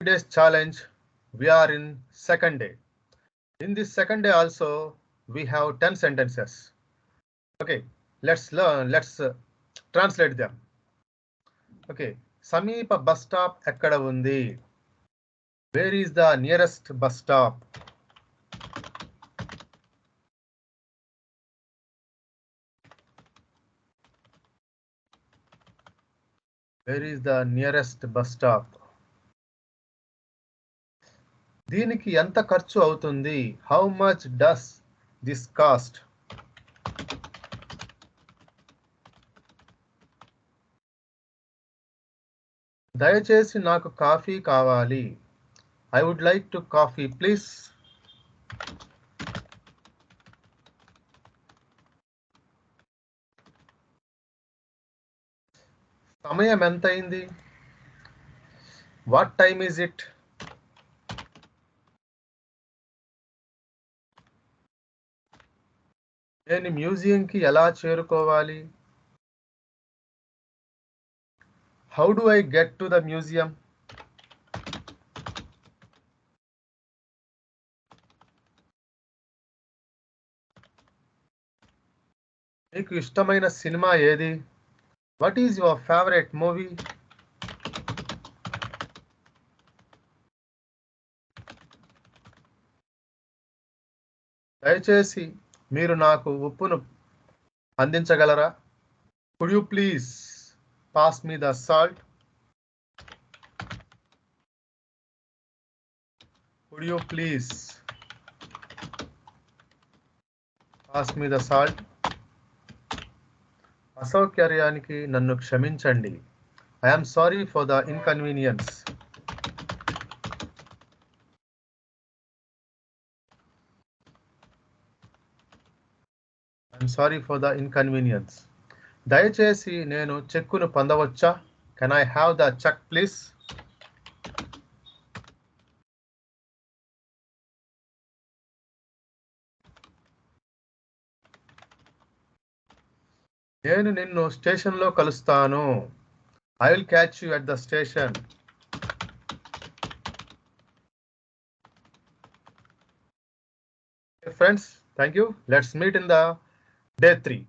days challenge. We are in second day. In this second day also, we have 10 sentences. Okay, let's translate them. Okay, సమీప bus stop ఎక్కడ ఉంది? Where is the nearest bus stop? Where is the nearest bus stop? దీనికి ఎంత ఖర్చు అవుతుంది? How much does this cost? దయచేసి నాకు coffee కావాలి. I would like to coffee, please. సమయం ఎంతైంది? What time is it? నేను మ్యూజియంకి ఎలా చేరుకోవాలి? How do I get to the museum? మీకు ఇష్టమైన సినిమా ఏది? What is your favorite movie? దయచేసి మీరు నాకు ఉప్పును అందించగలరా? Could you please pass me the salt? Could you please pass me the salt? అసౌకర్యానికి నన్ను క్షమించండి. I am sorry for the inconvenience. I am sorry for the inconvenience. దయచేసి నేను చెక్కును పొందవచ్చా? Can I have the check, please? నేను నిన్ను స్టేషన్లో కలుస్తాను. I will catch you at the station. Okay, friends, thank you. Let's meet in the day 3.